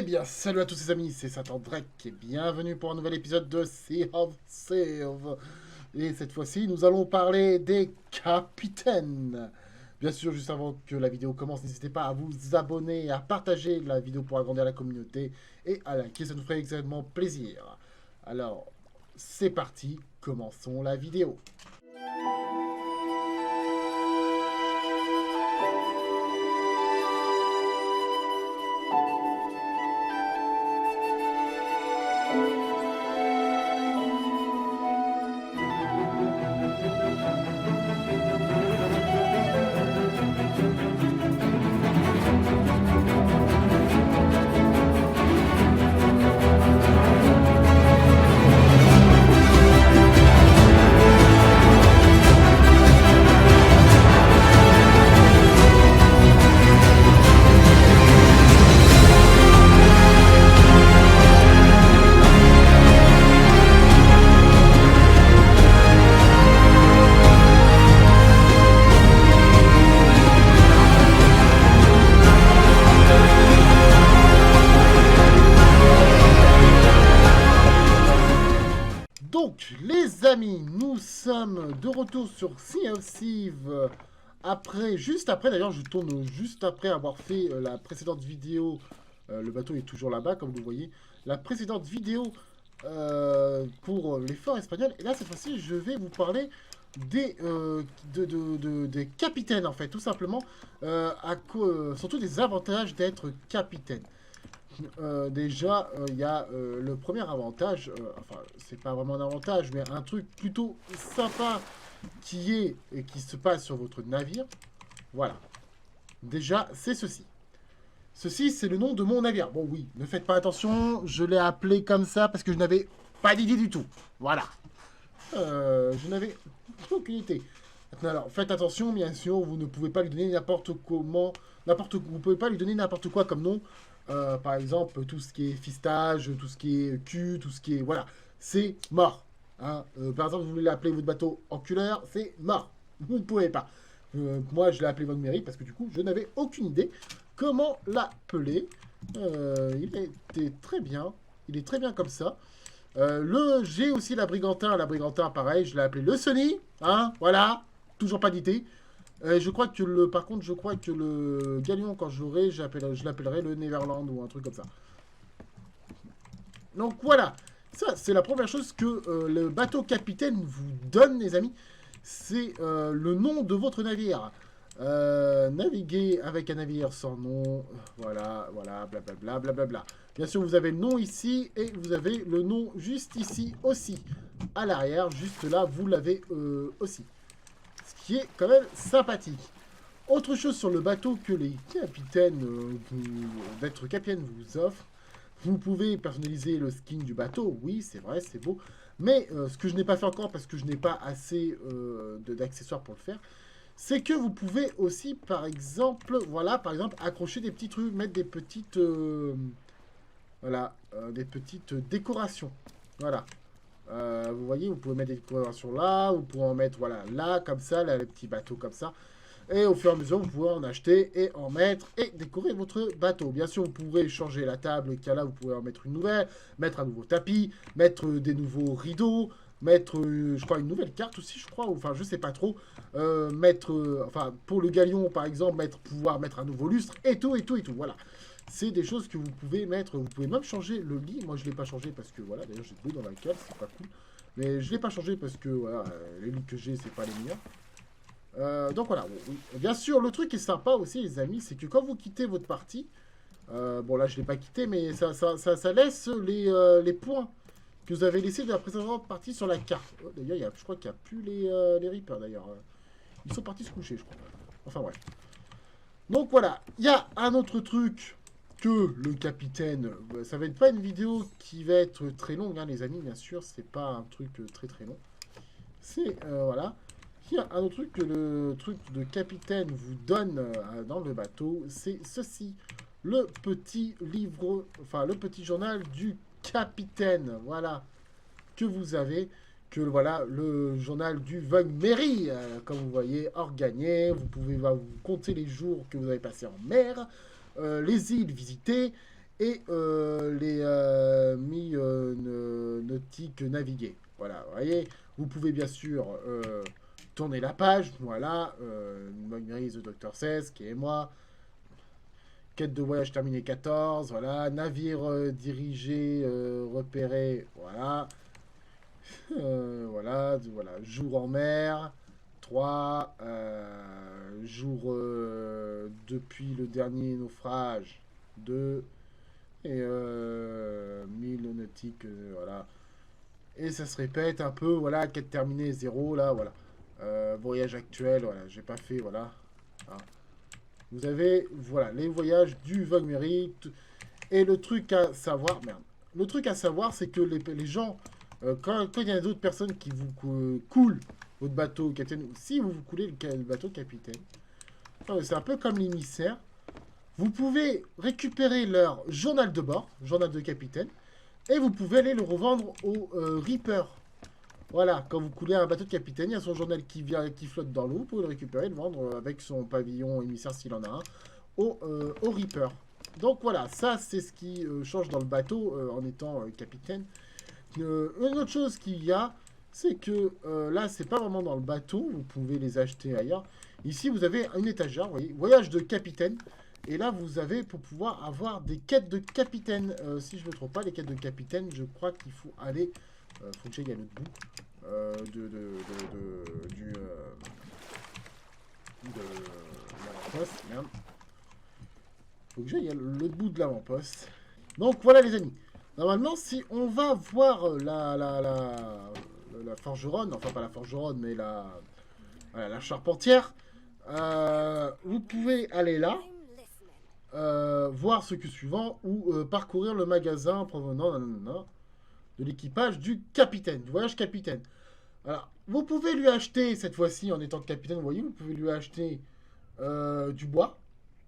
Eh bien, salut à tous les amis, c'est Satan Drake et bienvenue pour un nouvel épisode de Sea of Save. Et cette fois-ci, nous allons parler des capitaines. Bien sûr, juste avant que la vidéo commence, n'hésitez pas à vous abonner et à partager la vidéo pour agrandir la communauté et à liker, ça nous ferait extrêmement plaisir. Alors, c'est parti, commençons la vidéo. Donc, les amis, nous sommes de retour sur Sea of Thieves. Juste après, d'ailleurs, je tourne juste après avoir fait la précédente vidéo. Le bateau est toujours là-bas, comme vous voyez. La précédente vidéo pour les forts espagnols. Et là, cette fois-ci, je vais vous parler des capitaines, en fait, tout simplement. Surtout des avantages d'être capitaine. Déjà, il y a le premier avantage, enfin, c'est pas vraiment un avantage, mais un truc plutôt sympa qui se passe sur votre navire. Voilà. Déjà, c'est ceci. Ceci, c'est le nom de mon navire. Bon, oui, ne faites pas attention, je l'ai appelé comme ça parce que je n'avais pas d'idée du tout. Voilà. Je n'avais aucune idée. Maintenant, alors, faites attention, bien sûr, vous ne pouvez pas lui donner n'importe comment, vous pouvez pas lui donner n'importe quoi comme nom. Par exemple, tout ce qui est fistage, tout ce qui est cul, tout ce qui est... Voilà, c'est mort. Hein. Par exemple, vous voulez appeler votre bateau enculeur, c'est mort. Vous ne pouvez pas. Moi, je l'ai appelé Von Mairie parce que du coup, je n'avais aucune idée comment l'appeler. Il était très bien. Il est très bien comme ça. J'ai aussi la Brigantin. La Brigantin, pareil, je l'ai appelé le Sony. Hein, voilà, toujours pas d'idée. Je crois que par contre, je crois que le Galion, quand je l'aurai, je l'appellerai le Neverland ou un truc comme ça. Donc voilà, ça c'est la première chose que le bateau capitaine vous donne, les amis. C'est le nom de votre navire. Naviguer avec un navire sans nom, voilà, blablabla, blablabla. Bien sûr, vous avez le nom ici et vous avez le nom juste ici aussi. À l'arrière, juste là, vous l'avez aussi. Ce qui est quand même sympathique. Autre chose sur le bateau que les capitaines d'être capitaine vous offrent, vous pouvez personnaliser le skin du bateau, oui c'est vrai, c'est beau, mais ce que je n'ai pas fait encore parce que je n'ai pas assez d'accessoires pour le faire, c'est que vous pouvez aussi par exemple, voilà, par exemple accrocher des petits trucs, mettre des petites, voilà, des petites décorations, voilà. Vous voyez, vous pouvez mettre des décorations là, vous pouvez en mettre, voilà, là, comme ça, là, les petits bateaux comme ça. Et au fur et à mesure, vous pouvez en acheter et en mettre et décorer votre bateau. Bien sûr, vous pourrez changer la table, car là, vous pouvez en mettre une nouvelle, mettre un nouveau tapis, mettre des nouveaux rideaux, mettre, je crois, une nouvelle carte aussi, je crois, enfin, je sais pas trop. Enfin, pour le galion, par exemple, pouvoir mettre un nouveau lustre et tout, voilà. C'est des choses que vous pouvez mettre. Vous pouvez même changer le lit. Moi, je ne l'ai pas changé parce que, voilà, d'ailleurs, j'ai de l'eau dans la cale, c'est pas cool. Mais je ne l'ai pas changé parce que, voilà, les lits que j'ai, c'est pas les meilleurs. Donc, voilà. Oui. Bien sûr, le truc qui est sympa aussi, les amis, c'est que quand vous quittez votre partie, bon, là, je ne l'ai pas quitté, mais ça laisse les points que vous avez laissés de la précédente partie sur la carte. Oh, d'ailleurs, je crois qu'il n'y a plus les Reapers, d'ailleurs. Ils sont partis se coucher, je crois. Enfin, bref. Donc, voilà. Il y a un autre truc que le capitaine, ça va être pas une vidéo qui va être très longue, hein, les amis, bien sûr, c'est pas un truc très long. C'est, voilà, il y a un autre truc que le truc de capitaine vous donne dans le bateau, c'est ceci, le petit livre, enfin, le petit journal du capitaine, voilà, que vous avez, que voilà, le journal du Von Mairie, comme vous voyez, hors gagné, vous pouvez vous compter les jours que vous avez passés en mer, les îles visitées et les nautiques navigués. Voilà, vous voyez, vous pouvez bien sûr tourner la page. Voilà, Mognery, The Doctor 16, qui est moi. Quête de voyage terminée 14, voilà. Navire dirigé, repéré, voilà. Voilà. Jour en mer, 3. Jour depuis le dernier naufrage, 2. Et 1000 nautiques, voilà. Et ça se répète un peu, voilà. Quête terminée 0, là, voilà. Voyage actuel, voilà. J'ai pas fait, voilà. Hein. Vous avez, voilà, les voyages du Vogmery. Et le truc à savoir, merde. Le truc à savoir, c'est que les gens, quand il y a d'autres personnes qui vous coulent votre bateau, capitaine, ou si vous coulez le bateau, capitaine, c'est un peu comme l'émissaire. Vous pouvez récupérer leur journal de bord, journal de capitaine, et vous pouvez aller le revendre au Reaper. Voilà, quand vous coulez un bateau de capitaine, il y a son journal qui flotte dans l'eau, vous pouvez le récupérer et le vendre avec son pavillon émissaire s'il en a un, au Reaper. Donc voilà, ça c'est ce qui change dans le bateau en étant capitaine. Une autre chose qu'il y a, c'est que là c'est pas vraiment dans le bateau, vous pouvez les acheter ailleurs. Ici vous avez une étagère, vous voyez, voyage de capitaine. Et là vous avez pour pouvoir avoir des quêtes de capitaine. Si je ne me trompe pas, les quêtes de capitaine, je crois qu'il faut aller... faut que j'aille à l'autre bout. De l'avant-poste, merde. Faut que j'aille à l'autre bout de l'avant-poste. Donc voilà les amis. Normalement, si on va voir la forgeronne, enfin pas la forgeronne, mais voilà, la charpentière, vous pouvez aller là, voir ce que suivant, ou parcourir le magasin provenant de l'équipage du capitaine, du voyage capitaine. Alors, vous pouvez lui acheter, cette fois-ci, en étant capitaine, vous voyez, vous pouvez lui acheter du bois.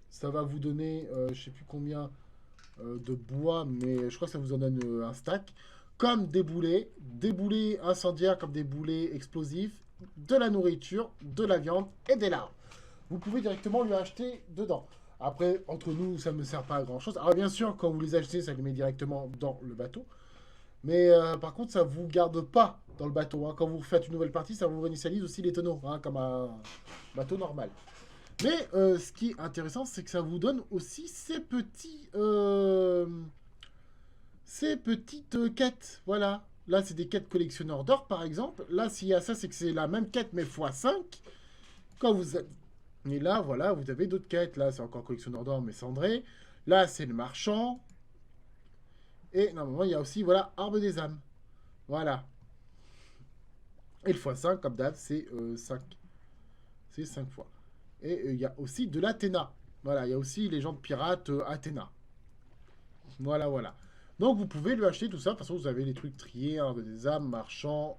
Ça va vous donner, je sais plus combien de bois, mais je crois que ça vous en donne un stack. Comme des boulets incendiaires, comme des boulets explosifs, de la nourriture, de la viande et des larves. Vous pouvez directement lui acheter dedans. Après, entre nous, ça ne me sert pas à grand chose. Alors bien sûr, quand vous les achetez, ça les met directement dans le bateau. Mais par contre, ça ne vous garde pas dans le bateau. Hein. Quand vous faites une nouvelle partie, ça vous réinitialise aussi les tonneaux, hein, comme un bateau normal. Mais ce qui est intéressant, c'est que ça vous donne aussi ces petites quêtes. Voilà. Là, c'est des quêtes collectionneurs d'or, par exemple. Là, s'il y a ça, c'est que c'est la même quête, mais x5. Quand vous êtes... Et là, voilà, vous avez d'autres quêtes. Là, c'est encore collectionneur d'or, mais cendré. Là, c'est le marchand. Et normalement, il y a aussi, voilà, Arbre des âmes. Voilà. Et le x5, comme d'hab, c'est 5. C'est 5 fois. Et il y a aussi de l'Athéna. Voilà, il y a aussi les gens de pirates Athéna. Voilà, voilà. Donc, vous pouvez lui acheter tout ça. De toute façon, vous avez les trucs triés, Arbre des âmes, marchand...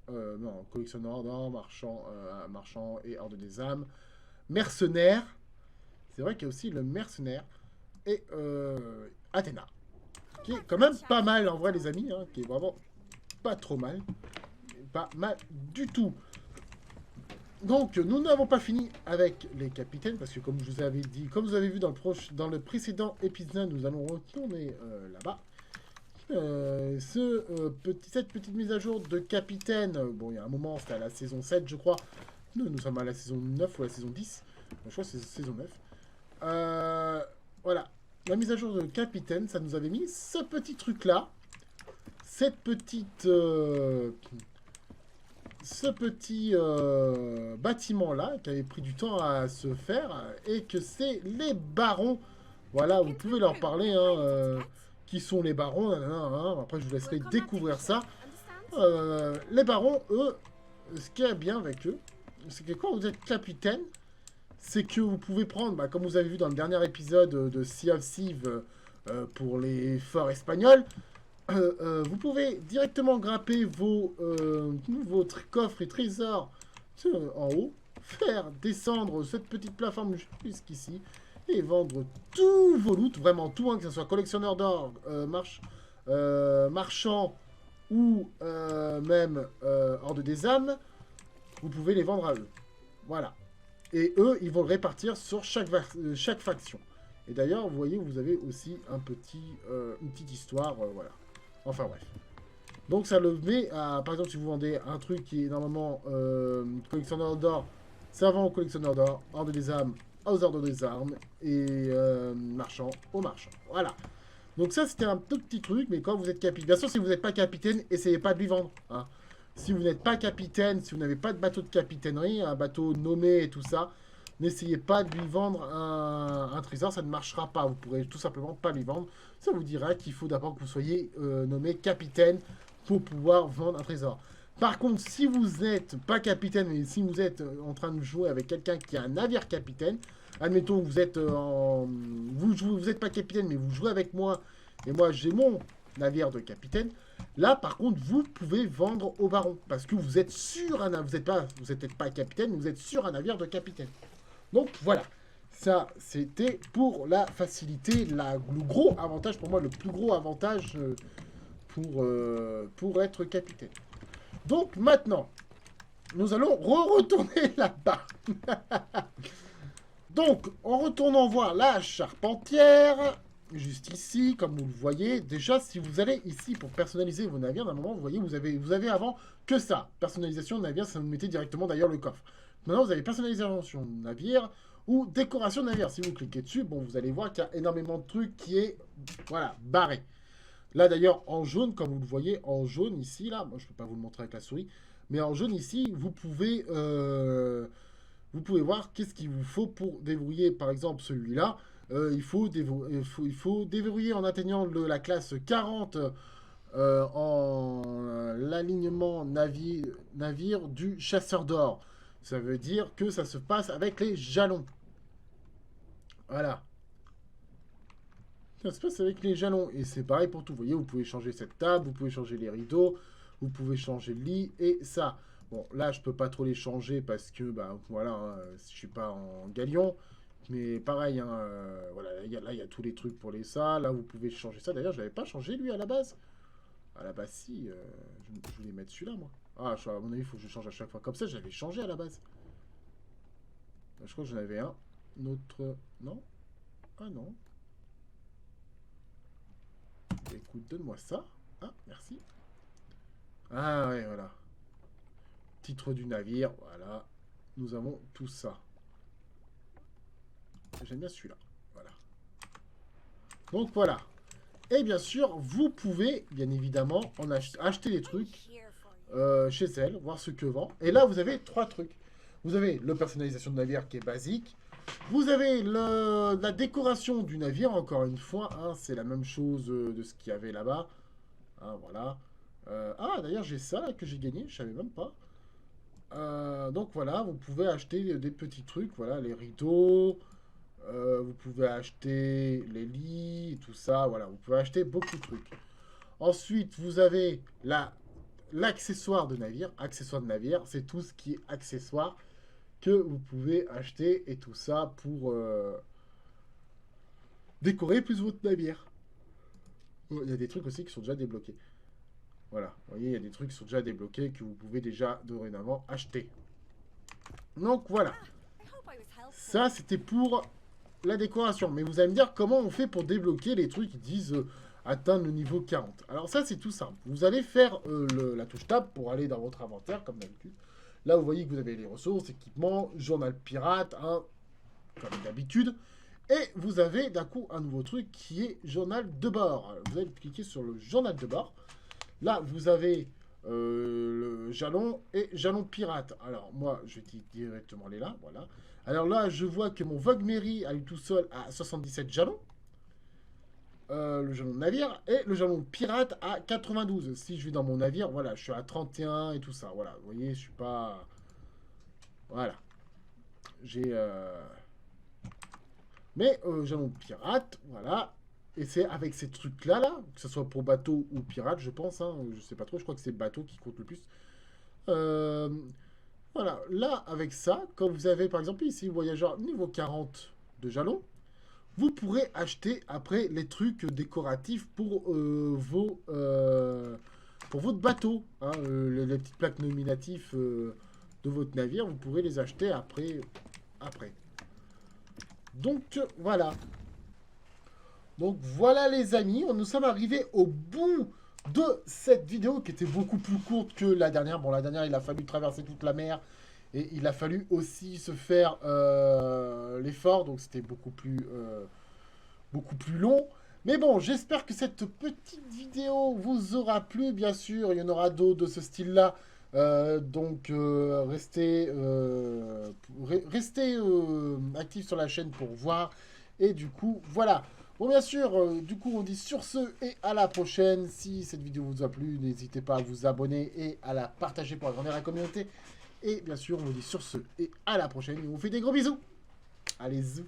non, collectionneur d'or, marchand et Horde des âmes. Mercenaire. C'est vrai qu'il y a aussi le mercenaire. Et Athéna. Qui est quand même pas mal en vrai les amis, hein, qui est vraiment pas trop mal. Pas mal du tout. Donc nous n'avons pas fini avec les capitaines, parce que comme je vous avais dit, comme vous avez vu dans le précédent épisode, nous allons retourner là-bas. Cette petite mise à jour de capitaine, bon il y a un moment, c'était à la saison 7 je crois. Nous sommes à la saison 9 ou à la saison 10. Je crois que c'est saison 9. Voilà. La mise à jour de capitaine, ça nous avait mis ce petit truc-là. Cette petite... ce petit bâtiment-là, qui avait pris du temps à se faire, et que c'est les barons. Voilà, vous pouvez leur parler, hein, qui sont les barons. Après, je vous laisserai découvrir ça. Les barons, eux, ce qui est bien avec eux, c'est que quand vous êtes capitaine, c'est que vous pouvez prendre, comme vous avez vu dans le dernier épisode de Sea of Thieves pour les forts espagnols, vous pouvez directement grimper vos coffres et trésors en haut, faire descendre cette petite plateforme jusqu'ici et vendre tous vos loots, vraiment tout, hein, que ce soit collectionneur d'or, marchand ou même Horde des âmes, vous pouvez les vendre à eux. Voilà. Et eux, ils vont le répartir sur chaque faction. Et d'ailleurs, vous voyez, vous avez aussi un une petite histoire, voilà. Enfin bref. Donc ça le met à, par exemple, si vous vendez un truc qui est normalement collectionneur d'or, ça vend au collectionneur d'or, ordre des âmes aux ordres des armes, et marchand aux marchands. Voilà. Donc ça, c'était un tout petit truc, mais quand vous êtes capitaine... Bien sûr, si vous n'êtes pas capitaine, essayez pas de lui vendre. Hein. Si vous n'êtes pas capitaine, si vous n'avez pas de bateau de capitainerie, un bateau nommé et tout ça, n'essayez pas de lui vendre un trésor, ça ne marchera pas. Vous pourrez tout simplement pas lui vendre. Ça vous dira qu'il faut d'abord que vous soyez nommé capitaine pour pouvoir vendre un trésor. Par contre, si vous n'êtes pas capitaine, mais si vous êtes en train de jouer avec quelqu'un qui a un navire capitaine, admettons que vous êtes vous n'êtes pas capitaine, mais vous jouez avec moi, et moi j'ai mon navire de capitaine, là par contre vous pouvez vendre au baron, parce que vous êtes sur un navire, vous n'êtes peut-être pas capitaine, mais vous êtes sur un navire de capitaine. Donc voilà, ça c'était pour la facilité, le gros avantage, pour moi le plus gros avantage pour être capitaine. Donc maintenant, nous allons retourner là-bas. Donc, en retournant voir la charpentière, juste ici, comme vous le voyez, déjà, si vous allez ici pour personnaliser vos navires, d'un moment, vous voyez, vous avez avant que ça. Personnalisation de navire, ça vous mettait directement d'ailleurs le coffre. Maintenant, vous avez personnalisation de navire ou décoration de navire. Si vous cliquez dessus, bon, vous allez voir qu'il y a énormément de trucs qui est, voilà, barré. Là, d'ailleurs, en jaune, comme vous le voyez, en jaune ici, là, moi, je ne peux pas vous le montrer avec la souris, mais en jaune ici, vous pouvez voir qu'est-ce qu'il vous faut pour déverrouiller, par exemple, celui-là. Il faut déverrouiller en atteignant la classe 40 en l'alignement navire du chasseur d'or. Ça veut dire que ça se passe avec les jalons. Voilà. Ça se passe avec les jalons. Et c'est pareil pour tout. Vous voyez, vous pouvez changer cette table, vous pouvez changer les rideaux, vous pouvez changer le lit et ça. Bon, là, je peux pas trop les changer parce que, bah, voilà, hein, je suis pas en galion. Mais pareil, hein, voilà, là, il y a tous les trucs pour les ça. Là, vous pouvez changer ça. D'ailleurs, je l'avais pas changé, lui, à la base. À la base, si. Je voulais mettre celui-là, moi. Ah, à mon avis, il faut que je change à chaque fois. Comme ça, j'avais changé à la base. Je crois que j'en avais un. Autre... Non? Ah, non. Écoute, donne-moi ça. Ah, merci. Ah, ouais, voilà. Titre du navire, voilà. Nous avons tout ça. J'aime bien celui-là. Voilà. Donc, voilà. Et bien sûr, vous pouvez, bien évidemment, acheter des trucs chez elle, voir ce que vend. Et là, vous avez 3 trucs. Vous avez le personnalisation de navire qui est basique. Vous avez la décoration du navire, encore une fois. Hein, c'est la même chose de ce qu'il y avait là-bas. Hein, voilà. Ah, d'ailleurs, j'ai ça là, que j'ai gagné. Je savais même pas. Donc voilà, vous pouvez acheter des petits trucs. Voilà, les rideaux. Vous pouvez acheter les lits, et tout ça. Voilà, vous pouvez acheter beaucoup de trucs. Ensuite, vous avez l'accessoire de navire. Accessoire de navire, c'est tout ce qui est accessoire que vous pouvez acheter et tout ça pour décorer plus votre navire. Il y a des trucs aussi qui sont déjà débloqués. Voilà, vous voyez, il y a des trucs qui sont déjà débloqués que vous pouvez déjà dorénavant acheter. Donc voilà. Ça, c'était pour la décoration. Mais vous allez me dire comment on fait pour débloquer les trucs qui disent atteindre le niveau 40. Alors ça, c'est tout simple. Vous allez faire la touche tab pour aller dans votre inventaire, comme d'habitude. Là, vous voyez que vous avez les ressources, équipements, journal pirate, hein, comme d'habitude. Et vous avez d'un coup un nouveau truc qui est journal de bord. Alors, vous allez cliquer sur le journal de bord. Là, vous avez le jalon et jalon pirate. Alors, moi, je vais directement aller là. Voilà. Alors là, je vois que mon Vogue Mary a eu tout seul à 77 jalons. Le jalon de navire et le jalon pirate à 92. Si je vais dans mon navire, voilà, je suis à 31 et tout ça. Voilà, vous voyez, je suis pas... Voilà. J'ai... Mais jalon pirate, voilà. Et c'est avec ces trucs-là, là, que ce soit pour bateau ou pirate, je pense. Hein, je sais pas trop, je crois que c'est bateau qui compte le plus. Voilà, là, avec ça, quand vous avez, par exemple, ici, voyageur niveau 40 de jalon, vous pourrez acheter après les trucs décoratifs pour votre bateau. Hein, les petites plaques nominatives de votre navire, vous pourrez les acheter après. Donc, voilà. Donc voilà les amis, nous sommes arrivés au bout de cette vidéo qui était beaucoup plus courte que la dernière. Bon, la dernière, il a fallu traverser toute la mer et il a fallu aussi se faire l'effort, donc c'était beaucoup plus long. Mais bon, j'espère que cette petite vidéo vous aura plu, bien sûr. Il y en aura d'autres de ce style-là. Restez actifs sur la chaîne pour voir. Et du coup, voilà. Bon, bien sûr, du coup, on dit sur ce et à la prochaine. Si cette vidéo vous a plu, n'hésitez pas à vous abonner et à la partager pour agrandir la communauté. Et bien sûr, on vous dit sur ce et à la prochaine. Et on vous fait des gros bisous. Allez, zou.